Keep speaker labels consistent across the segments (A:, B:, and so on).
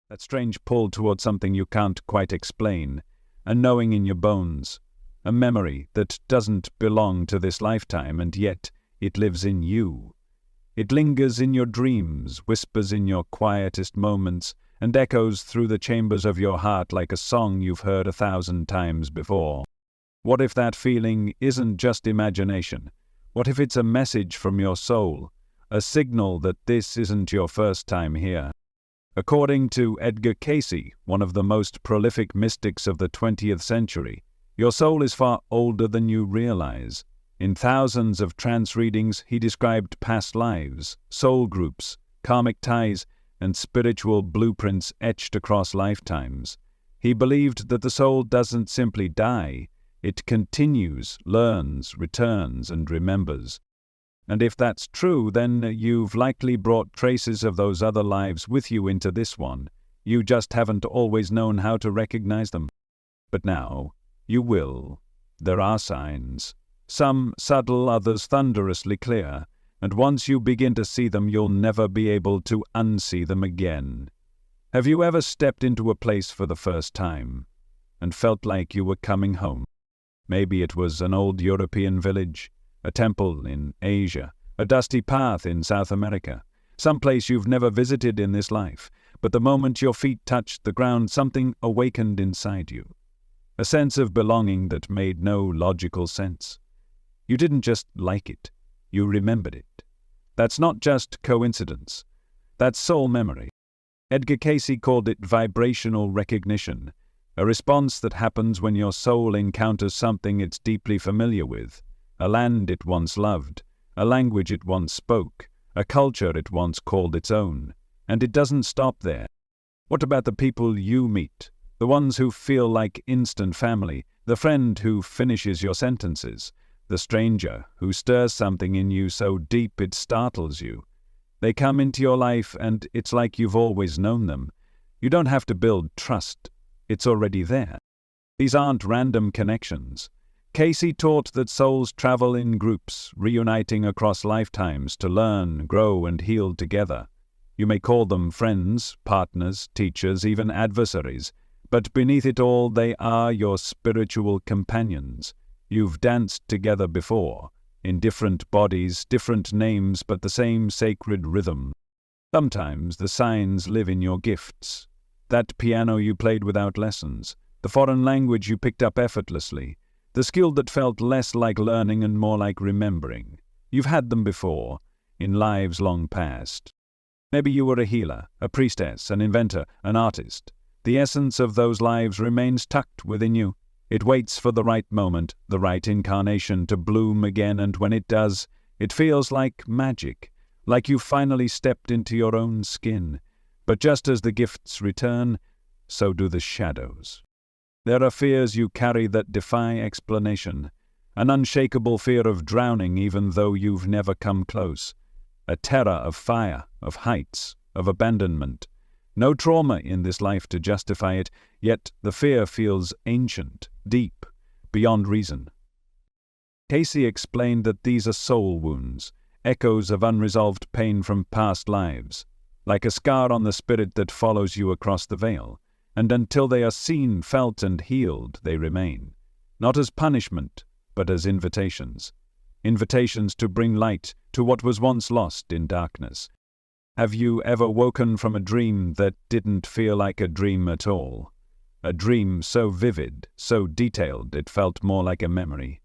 A: That strange pull towards something you can't quite explain, a knowing in your bones, a memory that doesn't belong to this lifetime, and yet it lives in you. It lingers in your dreams, whispers in your quietest moments, and echoes through the chambers of your heart like a song you've heard 1,000 times before. What if that feeling isn't just imagination? What if it's a message from your soul, a signal that this isn't your first time here? According to Edgar Cayce, one of the most prolific mystics of the 20th century, your soul is far older than you realize. In thousands of trance readings, he described past lives, soul groups, karmic ties, and spiritual blueprints etched across lifetimes. He believed that the soul doesn't simply die, it continues, learns, returns, and remembers. And if that's true, then you've likely brought traces of those other lives with you into this one. You just haven't always known how to recognize them. But now, you will. There are signs. Some subtle, others thunderously clear, and once you begin to see them, you'll never be able to unsee them again. Have you ever stepped into a place for the first time and felt like you were coming home? Maybe it was an old European village, a temple in Asia, a dusty path in South America, some place you've never visited in this life, but the moment your feet touched the ground, something awakened inside you. A sense of belonging that made no logical sense. You didn't just like it, you remembered it. That's not just coincidence. That's soul memory. Edgar Cayce called it vibrational recognition, a response that happens when your soul encounters something it's deeply familiar with, a land it once loved, a language it once spoke, a culture it once called its own. And it doesn't stop there. What about the people you meet? The ones who feel like instant family, the friend who finishes your sentences, the stranger who stirs something in you so deep it startles you. They come into your life and it's like you've always known them. You don't have to build trust. It's already there. These aren't random connections. Cayce taught that souls travel in groups, reuniting across lifetimes to learn, grow, and heal together. You may call them friends, partners, teachers, even adversaries, but beneath it all they are your spiritual companions. You've danced together before, in different bodies, different names, but the same sacred rhythm. Sometimes the signs live in your gifts. That piano you played without lessons, the foreign language you picked up effortlessly, the skill that felt less like learning and more like remembering. You've had them before, in lives long past. Maybe you were a healer, a priestess, an inventor, an artist. The essence of those lives remains tucked within you. It waits for the right moment, the right incarnation to bloom again, and when it does, it feels like magic, like you finally stepped into your own skin. But just as the gifts return, so do the shadows. There are fears you carry that defy explanation, an unshakable fear of drowning even though you've never come close, a terror of fire, of heights, of abandonment. No trauma in this life to justify it, yet the fear feels ancient, deep, beyond reason. Cayce explained that these are soul wounds, echoes of unresolved pain from past lives, like a scar on the spirit that follows you across the veil, and until they are seen, felt, and healed, they remain, not as punishment, but as invitations. Invitations to bring light to what was once lost in darkness. Have you ever woken from a dream that didn't feel like a dream at all? A dream so vivid, so detailed, it felt more like a memory.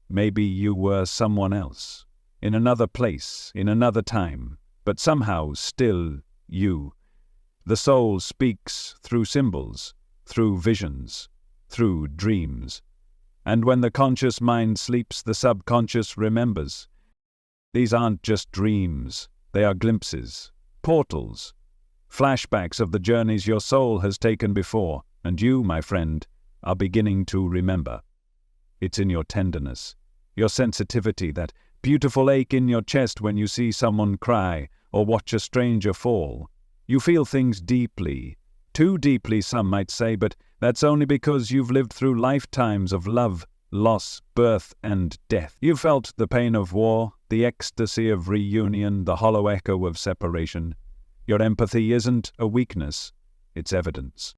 A: Maybe you were someone else, in another place, in another time, but somehow still you. The soul speaks through symbols, through visions, through dreams. And when the conscious mind sleeps, the subconscious remembers. These aren't just dreams. They are glimpses, portals, flashbacks of the journeys your soul has taken before, and you, my friend, are beginning to remember. It's in your tenderness, your sensitivity, that beautiful ache in your chest when you see someone cry or watch a stranger fall. You feel things deeply, too deeply some might say, but that's only because you've lived through lifetimes of love, loss, birth, and death. You've felt the pain of war, the ecstasy of reunion, the hollow echo of separation. Your empathy isn't a weakness, it's evidence.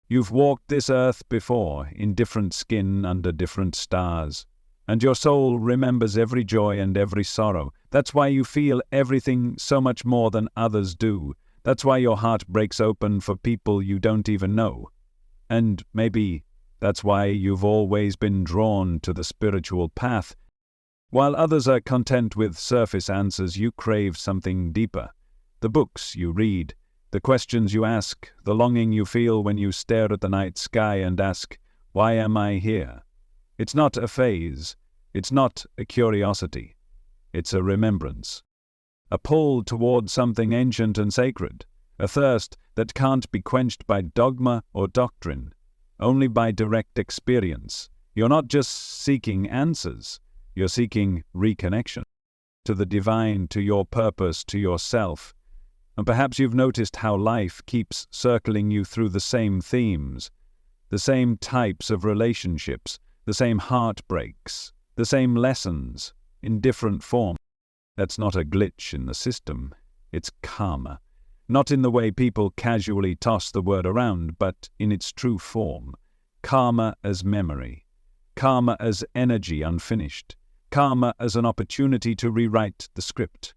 A: You've walked this earth before, in different skin under different stars, and your soul remembers every joy and every sorrow. That's why you feel everything so much more than others do. That's why your heart breaks open for people you don't even know. And maybe that's why you've always been drawn to the spiritual path. While others are content with surface answers, you crave something deeper. The books you read, the questions you ask, the longing you feel when you stare at the night sky and ask, "Why am I here?" It's not a phase. It's not a curiosity. It's a remembrance. A pull toward something ancient and sacred. A thirst that can't be quenched by dogma or doctrine, only by direct experience. You're not just seeking answers. You're seeking reconnection to the divine, to your purpose, to yourself. And perhaps you've noticed how life keeps circling you through the same themes, the same types of relationships, the same heartbreaks, the same lessons, in different form. That's not a glitch in the system. It's karma. Not in the way people casually toss the word around, but in its true form. Karma as memory. Karma as energy unfinished. Karma as an opportunity to rewrite the script.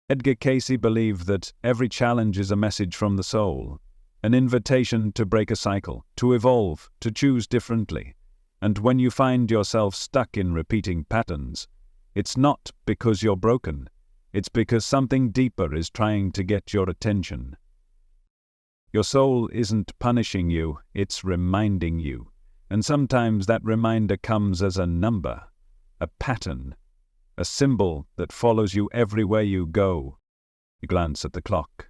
A: Edgar Cayce believed that every challenge is a message from the soul, an invitation to break a cycle, to evolve, to choose differently. And when you find yourself stuck in repeating patterns, it's not because you're broken. It's because something deeper is trying to get your attention. Your soul isn't punishing you, it's reminding you. And sometimes that reminder comes as a number, a pattern, a symbol that follows you everywhere you go. You glance at the clock.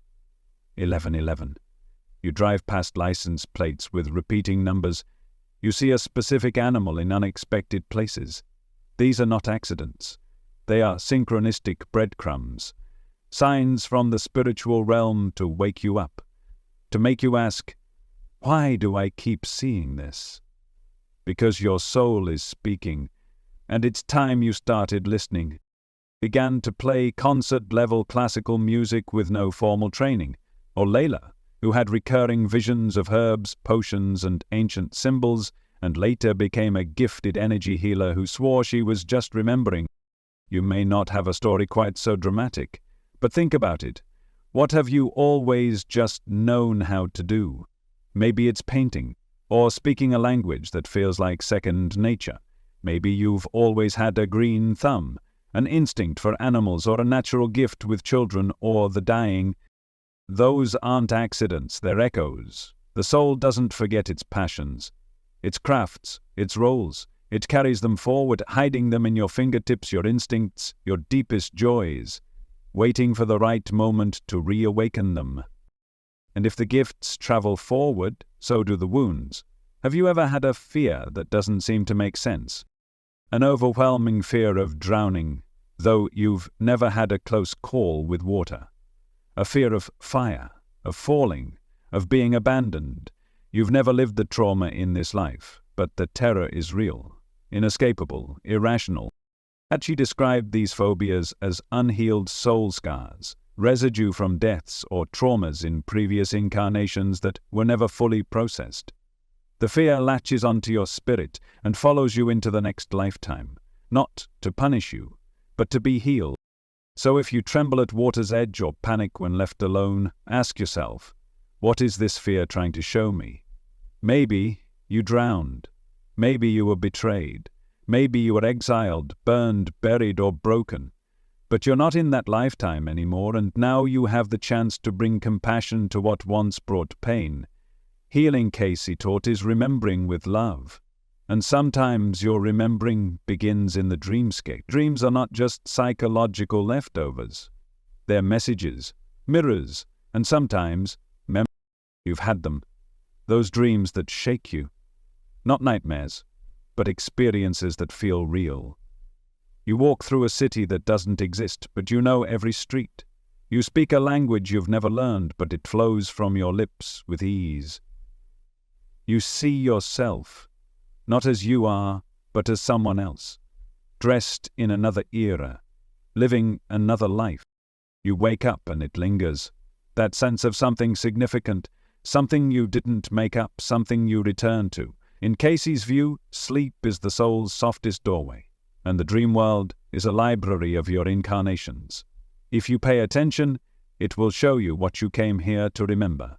A: 11:11. You drive past license plates with repeating numbers. You see a specific animal in unexpected places. These are not accidents. They are synchronistic breadcrumbs, signs from the spiritual realm to wake you up, to make you ask, why do I keep seeing this? Because your soul is speaking, and it's time you started listening. Began to play concert-level classical music with no formal training, or Layla, who had recurring visions of herbs, potions, and ancient symbols, and later became a gifted energy healer who swore she was just remembering. You may not have a story quite so dramatic, but think about it. What have you always just known how to do? Maybe it's painting, or speaking a language that feels like second nature. Maybe you've always had a green thumb, an instinct for animals, or a natural gift with children or the dying. Those aren't accidents, they're echoes. The soul doesn't forget its passions, its crafts, its roles. It carries them forward, hiding them in your fingertips, your instincts, your deepest joys, waiting for the right moment to reawaken them. And if the gifts travel forward, so do the wounds. Have you ever had a fear that doesn't seem to make sense? An overwhelming fear of drowning, though you've never had a close call with water. A fear of fire, of falling, of being abandoned. You've never lived the trauma in this life, but the terror is real, inescapable, irrational. She described these phobias as unhealed soul scars, residue from deaths or traumas in previous incarnations that were never fully processed. The fear latches onto your spirit and follows you into the next lifetime, not to punish you, but to be healed. So if you tremble at water's edge or panic when left alone, ask yourself, what is this fear trying to show me? Maybe you drowned. Maybe you were betrayed. Maybe you were exiled, burned, buried, or broken. But you're not in that lifetime anymore, and now you have the chance to bring compassion to what once brought pain. Healing, Cayce taught, is remembering with love. And sometimes your remembering begins in the dreamscape. Dreams are not just psychological leftovers. They're messages, mirrors, and sometimes memories. You've had them. Those dreams that shake you. Not nightmares, but experiences that feel real. You walk through a city that doesn't exist, but you know every street. You speak a language you've never learned, but it flows from your lips with ease. You see yourself, not as you are, but as someone else, dressed in another era, living another life. You wake up and it lingers, that sense of something significant, something you didn't make up, something you return to. In Cayce's view, sleep is the soul's softest doorway, and the dream world is a library of your incarnations. If you pay attention, it will show you what you came here to remember.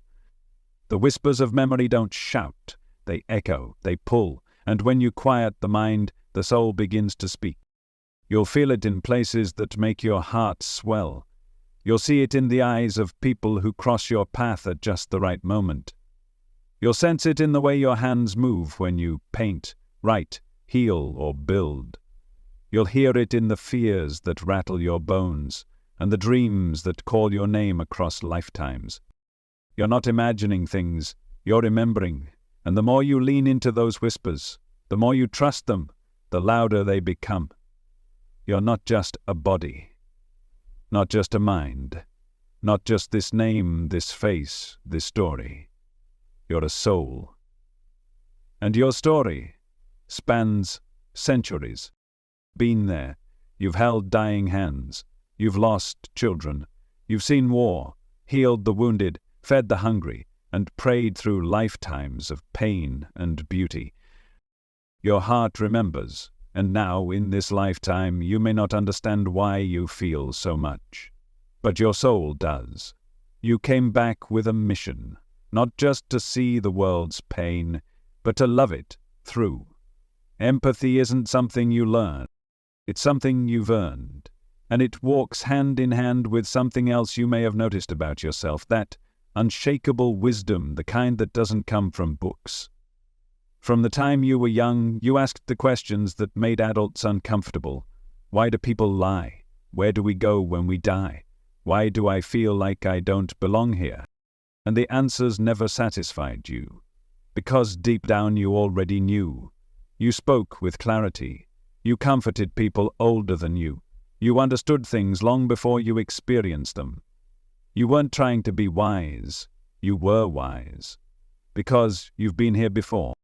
A: The whispers of memory don't shout, they echo, they pull, and when you quiet the mind, the soul begins to speak. You'll feel it in places that make your heart swell. You'll see it in the eyes of people who cross your path at just the right moment. You'll sense it in the way your hands move when you paint, write, heal, or build. You'll hear it in the fears that rattle your bones and the dreams that call your name across lifetimes. You're not imagining things, you're remembering, and the more you lean into those whispers, the more you trust them, the louder they become. You're not just a body, not just a mind, not just this name, this face, this story. You're a soul. And your story spans centuries. Been there, you've held dying hands, you've lost children, you've seen war, healed the wounded, fed the hungry, and prayed through lifetimes of pain and beauty. Your heart remembers, and now in this lifetime you may not understand why you feel so much. But your soul does. You came back with a mission, not just to see the world's pain, but to love it through. Empathy isn't something you learn, it's something you've earned, and it walks hand in hand with something else you may have noticed about yourself, that unshakable wisdom, the kind that doesn't come from books. From the time you were young, you asked the questions that made adults uncomfortable. Why do people lie? Where do we go when we die? Why do I feel like I don't belong here? And the answers never satisfied you, because deep down you already knew. You spoke with clarity. You comforted people older than you. You understood things long before you experienced them. You weren't trying to be wise. You were wise, because you've been here before.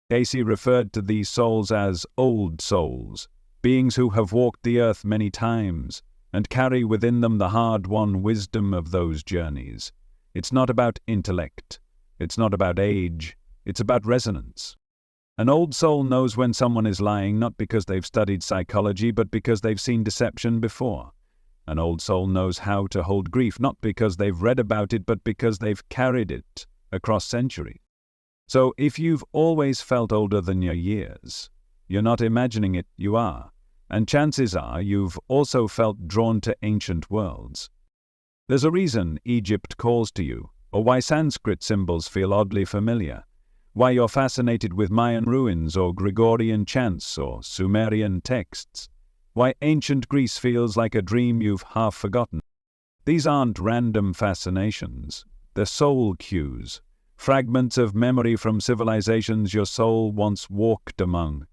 A: Cayce referred to these souls as old souls, beings who have walked the earth many times and carry within them the hard-won wisdom of those journeys. It's not about intellect. It's not about age. It's about resonance. An old soul knows when someone is lying, not because they've studied psychology, but because they've seen deception before. An old soul knows how to hold grief, not because they've read about it, but because they've carried it across centuries. So if you've always felt older than your years, you're not imagining it, you are. And chances are you've also felt drawn to ancient worlds. There's a reason Egypt calls to you, or why Sanskrit symbols feel oddly familiar, why you're fascinated with Mayan ruins or Gregorian chants or Sumerian texts, why ancient Greece feels like a dream you've half forgotten. These aren't random fascinations, they're soul cues. Fragments of memory from civilizations your soul once walked among.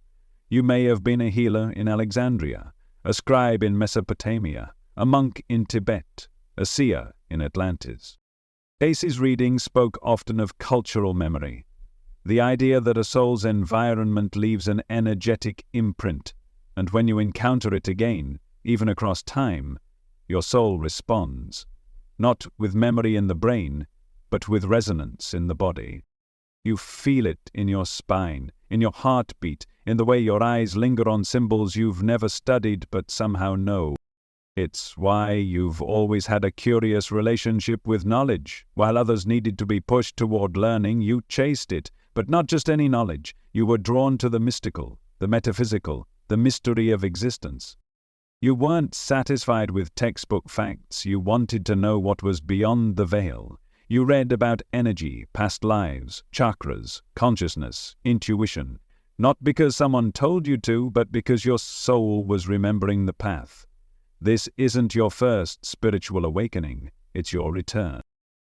A: You may have been a healer in Alexandria, a scribe in Mesopotamia, a monk in Tibet, a seer in Atlantis. Cayce's reading spoke often of cultural memory, the idea that a soul's environment leaves an energetic imprint, and when you encounter it again, even across time, your soul responds, not with memory in the brain, but with resonance in the body. You feel it in your spine, in your heartbeat, in the way your eyes linger on symbols you've never studied but somehow know. It's why you've always had a curious relationship with knowledge. While others needed to be pushed toward learning, you chased it, but not just any knowledge. You were drawn to the mystical, the metaphysical, the mystery of existence. You weren't satisfied with textbook facts. You wanted to know what was beyond the veil. You read about energy, past lives, chakras, consciousness, intuition, not because someone told you to, but because your soul was remembering the path. This isn't your first spiritual awakening, it's your return.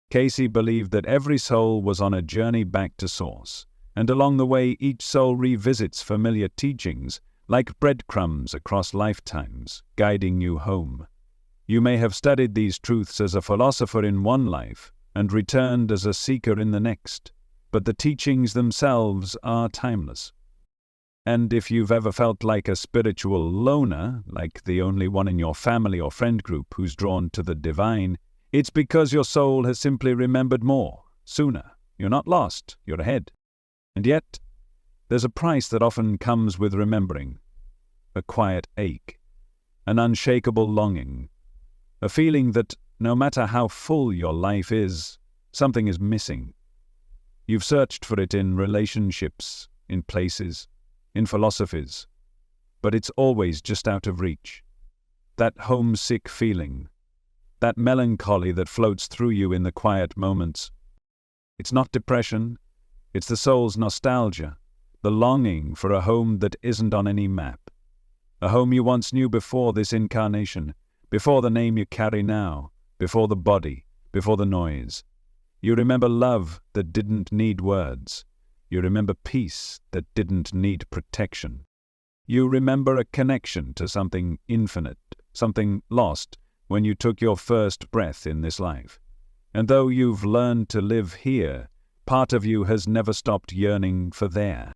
A: Cayce believed that every soul was on a journey back to source, and along the way each soul revisits familiar teachings, like breadcrumbs across lifetimes, guiding you home. You may have studied these truths as a philosopher in one life, and returned as a seeker in the next, but the teachings themselves are timeless. And if you've ever felt like a spiritual loner, like the only one in your family or friend group who's drawn to the divine, it's because your soul has simply remembered more, sooner, You're not lost, you're ahead. And yet, there's a price that often comes with remembering. A quiet ache, an unshakable longing, a feeling that no matter how full your life is, something is missing. You've searched for it in relationships, in places, in philosophies, but it's always just out of reach. That homesick feeling, that melancholy that floats through you in the quiet moments. It's not depression, it's the soul's nostalgia, the longing for a home that isn't on any map. A home you once knew before this incarnation, before the name you carry now, before the body, before the noise. You remember love that didn't need words. You remember peace that didn't need protection. You remember a connection to something infinite, something lost when you took your first breath in this life. And though you've learned to live here, part of you has never stopped yearning for there.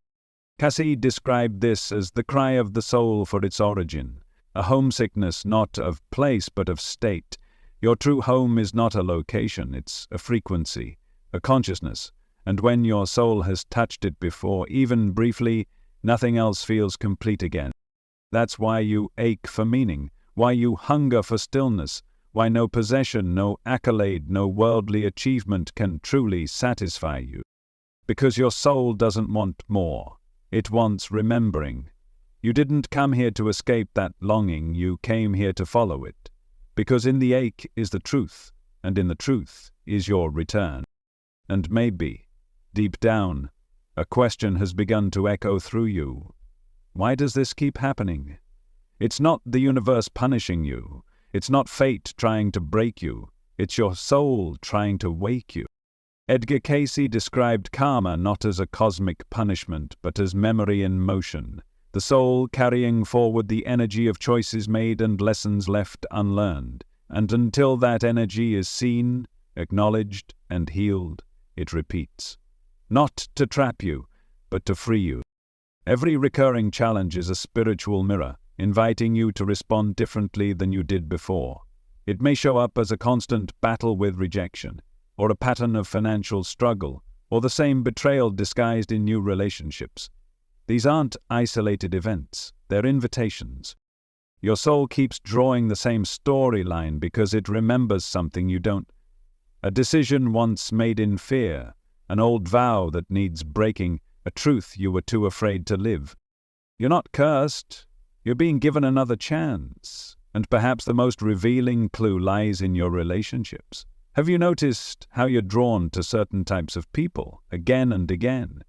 A: Cayce described this as the cry of the soul for its origin, a homesickness not of place but of state. Your true home is not a location, it's a frequency, a consciousness, and when your soul has touched it before, even briefly, nothing else feels complete again. That's why you ache for meaning, why you hunger for stillness, why no possession, no accolade, no worldly achievement can truly satisfy you. Because your soul doesn't want more. It wants remembering. You didn't come here to escape that longing, you came here to follow it. Because in the ache is the truth, and in the truth is your return. And maybe, deep down, a question has begun to echo through you. Why does this keep happening? It's not the universe punishing you. It's not fate trying to break you. It's your soul trying to wake you. Edgar Cayce described karma not as a cosmic punishment, but as memory in motion, the soul carrying forward the energy of choices made and lessons left unlearned. And until that energy is seen, acknowledged, and healed, it repeats. Not to trap you, but to free you. Every recurring challenge is a spiritual mirror, inviting you to respond differently than you did before. It may show up as a constant battle with rejection, or a pattern of financial struggle, or the same betrayal disguised in new relationships. These aren't isolated events, they're invitations. Your soul keeps drawing the same storyline because it remembers something you don't. A decision once made in fear, an old vow that needs breaking, a truth you were too afraid to live. You're not cursed, you're being given another chance, and perhaps the most revealing clue lies in your relationships. Have you noticed how you're drawn to certain types of people, again and again?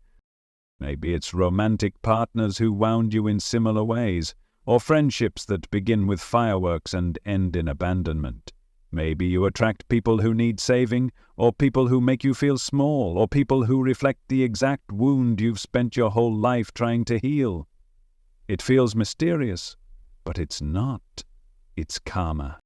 A: Maybe it's romantic partners who wound you in similar ways, or friendships that begin with fireworks and end in abandonment. Maybe you attract people who need saving, or people who make you feel small, or people who reflect the exact wound you've spent your whole life trying to heal. It feels mysterious, but it's not. It's karma.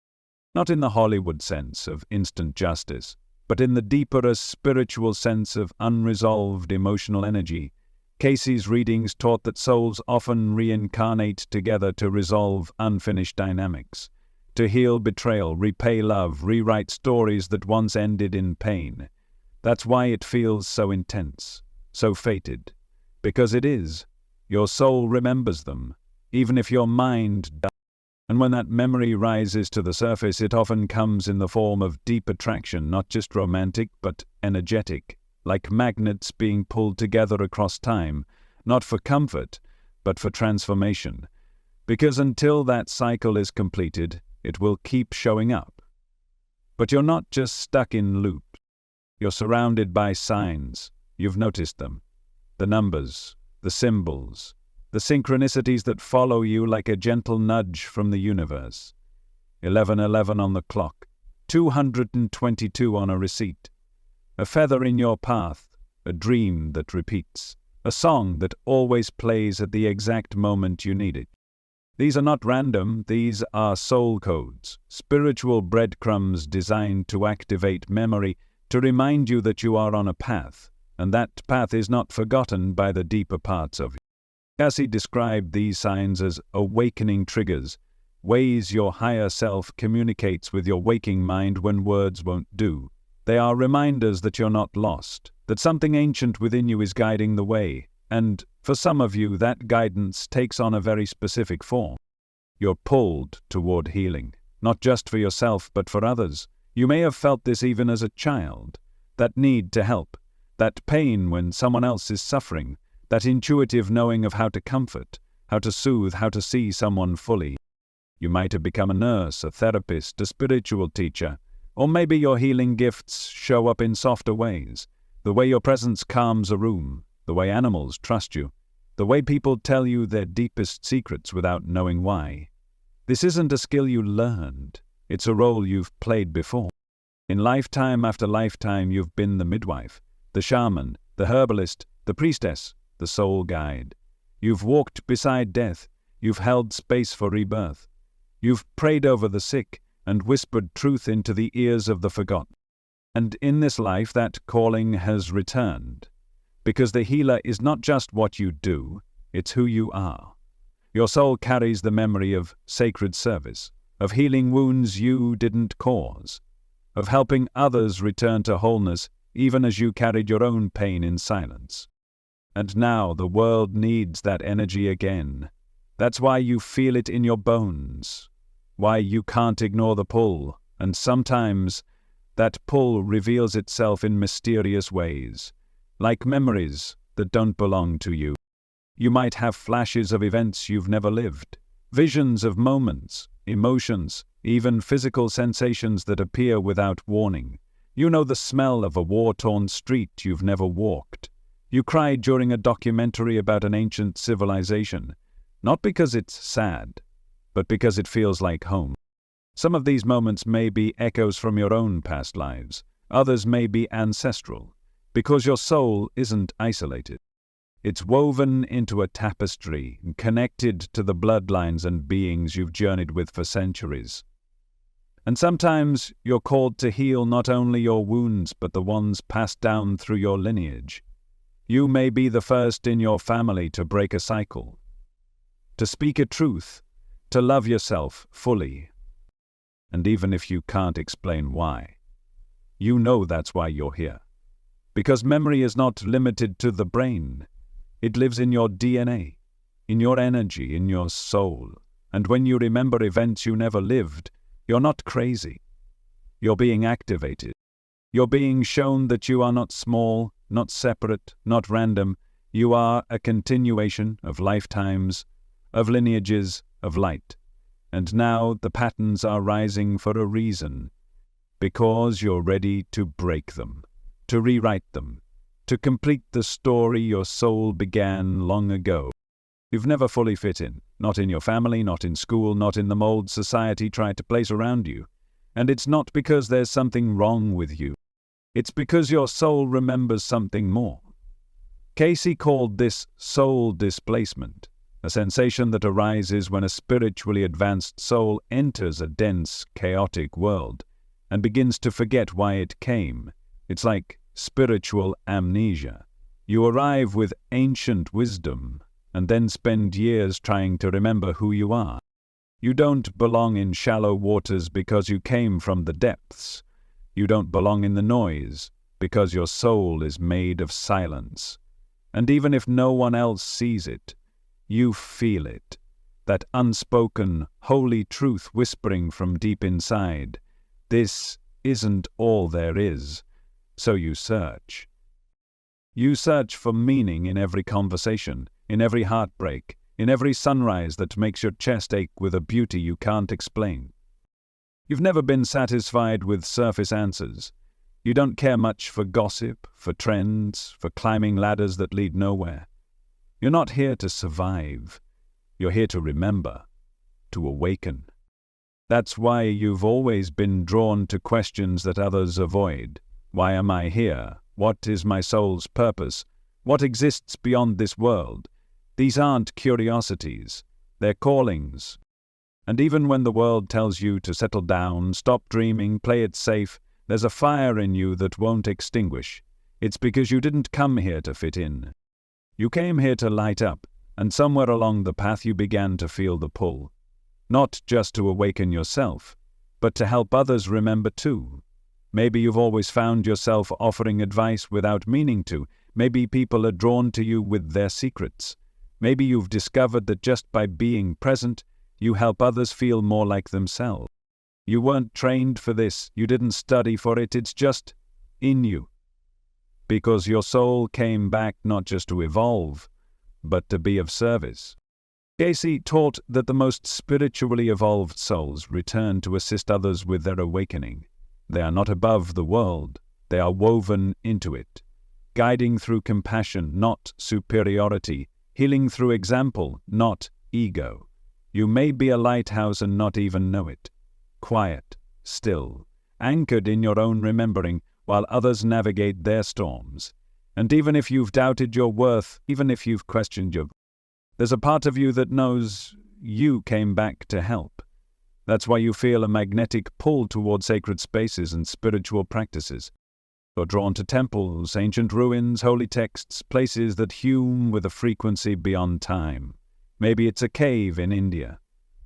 A: Not in the Hollywood sense of instant justice, but in the deeper spiritual sense of unresolved emotional energy. Cayce's readings taught that souls often reincarnate together to resolve unfinished dynamics, to heal betrayal, repay love, rewrite stories that once ended in pain. That's why it feels so intense, so fated. Because it is. Your soul remembers them, even if your mind doesn't. And when that memory rises to the surface, it often comes in the form of deep attraction, not just romantic, but energetic, like magnets being pulled together across time, not for comfort, but for transformation. Because until that cycle is completed, it will keep showing up. But you're not just stuck in loop. You're surrounded by signs. You've noticed them. The numbers, the symbols, the synchronicities that follow you like a gentle nudge from the universe. 11:11 on the clock, 222 on a receipt. A feather in your path, a dream that repeats, a song that always plays at the exact moment you need it. These are not random, these are soul codes, spiritual breadcrumbs designed to activate memory, to remind you that you are on a path, and that path is not forgotten by the deeper parts of you. Cayce described these signs as awakening triggers, ways your higher self communicates with your waking mind when words won't do. They are reminders that you're not lost, that something ancient within you is guiding the way, and for some of you that guidance takes on a very specific form. You're pulled toward healing, not just for yourself but for others. You may have felt this even as a child, that need to help, that pain when someone else is suffering, that intuitive knowing of how to comfort, how to soothe, how to see someone fully. You might have become a nurse, a therapist, a spiritual teacher, or maybe your healing gifts show up in softer ways, the way your presence calms a room, the way animals trust you, the way people tell you their deepest secrets without knowing why. This isn't a skill you learned, it's a role you've played before. In lifetime after lifetime you've been the midwife, the shaman, the herbalist, the priestess, the soul guide. You've walked beside death, you've held space for rebirth. You've prayed over the sick and whispered truth into the ears of the forgotten. And in this life that calling has returned, because the healer is not just what you do, it's who you are. Your soul carries the memory of sacred service, of healing wounds you didn't cause, of helping others return to wholeness even as you carried your own pain in silence. And now the world needs that energy again. That's why you feel it in your bones, why you can't ignore the pull, and sometimes that pull reveals itself in mysterious ways, like memories that don't belong to you. You might have flashes of events you've never lived, visions of moments, emotions, even physical sensations that appear without warning. You know the smell of a war-torn street you've never walked. You cried during a documentary about an ancient civilization, not because it's sad, but because it feels like home. Some of these moments may be echoes from your own past lives, others may be ancestral, because your soul isn't isolated. It's woven into a tapestry, connected to the bloodlines and beings you've journeyed with for centuries. And sometimes you're called to heal not only your wounds, but the ones passed down through your lineage. You may be the first in your family to break a cycle, to speak a truth, to love yourself fully. And even if you can't explain why, you know that's why you're here. Because memory is not limited to the brain. It lives in your DNA, in your energy, in your soul. And when you remember events you never lived, you're not crazy. You're being activated. You're being shown that you are not small, not separate, not random. You are a continuation of lifetimes, of lineages, of light. And now the patterns are rising for a reason, because you're ready to break them, to rewrite them, to complete the story your soul began long ago. You've never fully fit in, not in your family, not in school, not in the mold society tried to place around you. And it's not because there's something wrong with you. It's because your soul remembers something more. Cayce called this soul displacement, a sensation that arises when a spiritually advanced soul enters a dense, chaotic world and begins to forget why it came. It's like spiritual amnesia. You arrive with ancient wisdom and then spend years trying to remember who you are. You don't belong in shallow waters because you came from the depths. You don't belong in the noise because your soul is made of silence. And even if no one else sees it, you feel it, that unspoken, holy truth whispering from deep inside. This isn't all there is. So you search. You search for meaning in every conversation, in every heartbreak, in every sunrise that makes your chest ache with a beauty you can't explain. You've never been satisfied with surface answers. You don't care much for gossip, for trends, for climbing ladders that lead nowhere. You're not here to survive. You're here to remember, to awaken. That's why you've always been drawn to questions that others avoid. Why am I here? What is my soul's purpose? What exists beyond this world? These aren't curiosities, they're callings. And even when the world tells you to settle down, stop dreaming, play it safe, there's a fire in you that won't extinguish. It's because you didn't come here to fit in. You came here to light up, and somewhere along the path you began to feel the pull. Not just to awaken yourself, but to help others remember too. Maybe you've always found yourself offering advice without meaning to. Maybe people are drawn to you with their secrets. Maybe you've discovered that just by being present, you help others feel more like themselves. You weren't trained for this, you didn't study for it, it's just in you. Because your soul came back not just to evolve, but to be of service. Cayce taught that the most spiritually evolved souls return to assist others with their awakening. They are not above the world, they are woven into it, guiding through compassion, not superiority, healing through example, not ego. You may be a lighthouse and not even know it. Quiet, still, anchored in your own remembering while others navigate their storms. And even if you've doubted your worth, even if you've questioned there's a part of you that knows you came back to help. That's why you feel a magnetic pull toward sacred spaces and spiritual practices. You're drawn to temples, ancient ruins, holy texts, places that hum with a frequency beyond time. Maybe it's a cave in India,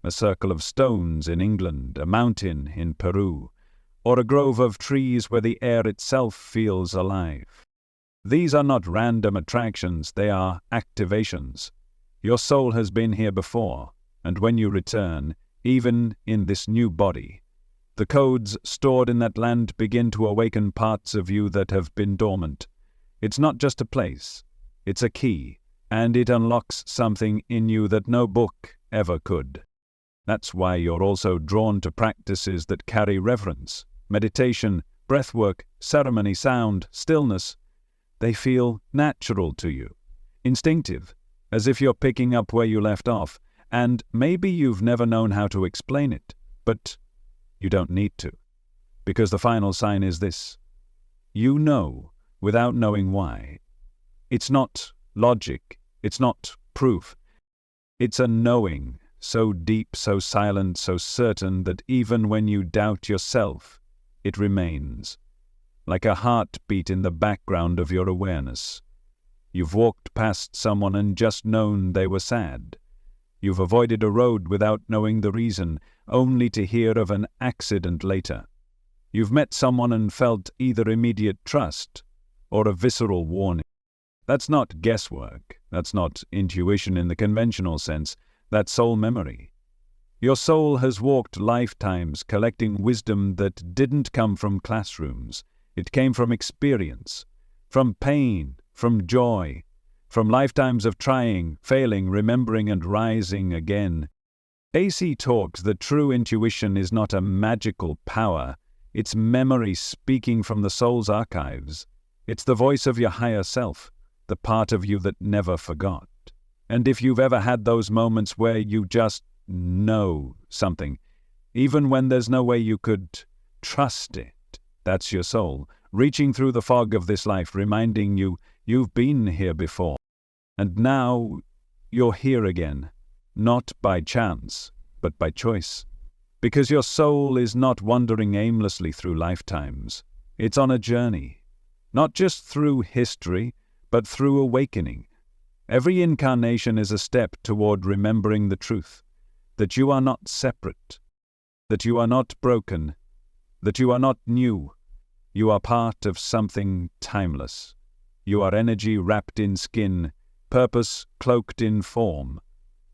A: a circle of stones in England, a mountain in Peru, or a grove of trees where the air itself feels alive. These are not random attractions, they are activations. Your soul has been here before, and when you return, even in this new body, the codes stored in that land begin to awaken parts of you that have been dormant. It's not just a place, it's a key, and it unlocks something in you that no book ever could. That's why you're also drawn to practices that carry reverence, meditation, breathwork, ceremony, sound, stillness. They feel natural to you, instinctive, as if you're picking up where you left off. And maybe you've never known how to explain it, but you don't need to. Because the final sign is this. You know without knowing why. It's not logic, it's not proof. It's a knowing, so deep, so silent, so certain that even when you doubt yourself, it remains. Like a heartbeat in the background of your awareness. You've walked past someone and just known they were sad. You've avoided a road without knowing the reason, only to hear of an accident later. You've met someone and felt either immediate trust or a visceral warning. That's not guesswork. That's not intuition in the conventional sense. That's soul memory. Your soul has walked lifetimes collecting wisdom that didn't come from classrooms. It came from experience, from pain, from joy, from lifetimes of trying, failing, remembering, and rising again. Cayce talks that true intuition is not a magical power. It's memory speaking from the soul's archives. It's the voice of your higher self, the part of you that never forgot. And if you've ever had those moments where you just know something, even when there's no way you could trust it, that's your soul, reaching through the fog of this life, reminding you you've been here before. And now you're here again, not by chance, but by choice. Because your soul is not wandering aimlessly through lifetimes. It's on a journey, not just through history, but through awakening. Every incarnation is a step toward remembering the truth, that you are not separate, that you are not broken, that you are not new. You are part of something timeless. You are energy wrapped in skin, purpose cloaked in form,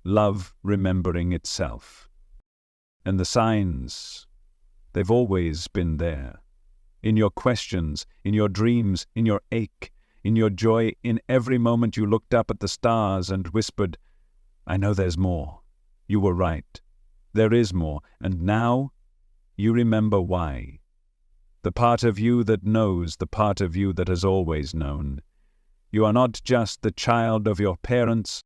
A: love remembering itself. And the signs, they've always been there. In your questions, in your dreams, in your ache, in your joy, in every moment you looked up at the stars and whispered, I know there's more. You were right. There is more. And now you remember why. The part of you that knows, the part of you that has always known. You are not just the child of your parents.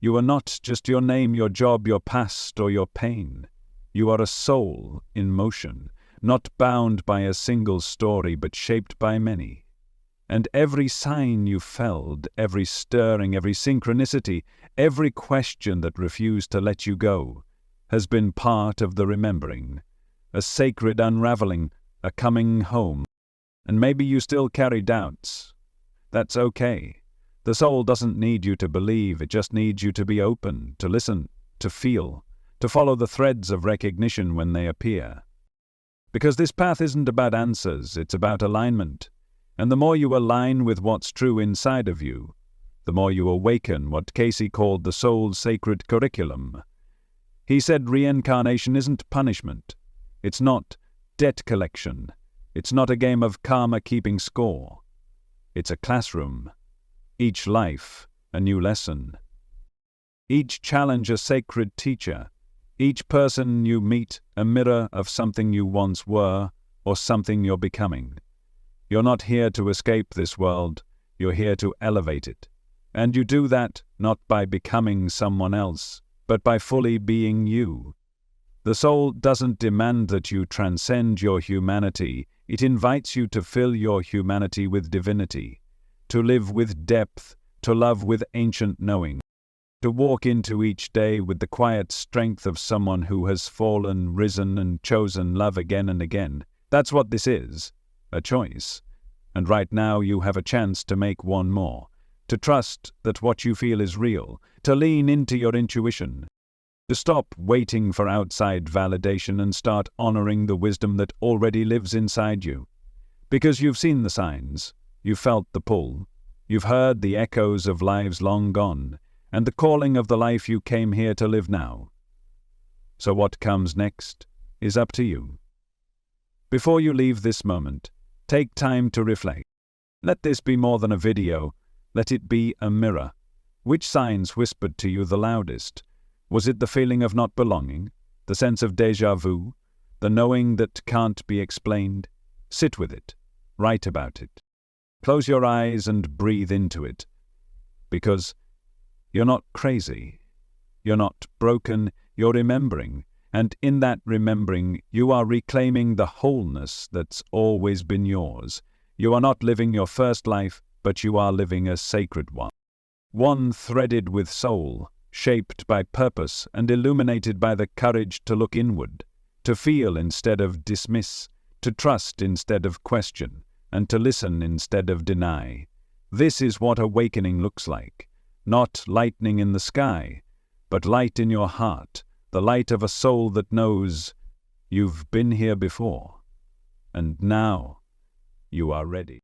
A: You are not just your name, your job, your past, or your pain. You are a soul in motion, not bound by a single story, but shaped by many. And every sign you felt, every stirring, every synchronicity, every question that refused to let you go, has been part of the remembering, a sacred unraveling, a coming home. And maybe you still carry doubts. That's okay. The soul doesn't need you to believe, it just needs you to be open, to listen, to feel, to follow the threads of recognition when they appear. Because this path isn't about answers, it's about alignment. And the more you align with what's true inside of you, the more you awaken what Cayce called the soul's sacred curriculum. He said reincarnation isn't punishment. It's not debt collection. It's not a game of karma keeping score. It's a classroom. Each life, a new lesson. Each challenge, a sacred teacher. Each person you meet, a mirror of something you once were or something you're becoming. You're not here to escape this world. You're here to elevate it. And you do that not by becoming someone else, but by fully being you. The soul doesn't demand that you transcend your humanity. It invites you to fill your humanity with divinity, to live with depth, to love with ancient knowing, to walk into each day with the quiet strength of someone who has fallen, risen, and chosen love again and again. That's what this is, a choice. And right now you have a chance to make one more, to trust that what you feel is real, to lean into your intuition, to stop waiting for outside validation and start honoring the wisdom that already lives inside you. Because you've seen the signs, you've felt the pull, you've heard the echoes of lives long gone, and the calling of the life you came here to live now. So what comes next is up to you. Before you leave this moment, take time to reflect. Let this be more than a video, let it be a mirror. Which signs whispered to you the loudest? Was it the feeling of not belonging, the sense of déjà vu, the knowing that can't be explained? Sit with it, write about it. Close your eyes and breathe into it. Because you're not crazy, you're not broken, you're remembering. And in that remembering, you are reclaiming the wholeness that's always been yours. You are not living your first life, but you are living a sacred one. One threaded with soul, shaped by purpose and illuminated by the courage to look inward, to feel instead of dismiss, to trust instead of question, and to listen instead of deny. This is what awakening looks like. Not lightning in the sky, but light in your heart, the light of a soul that knows you've been here before, and now you are ready.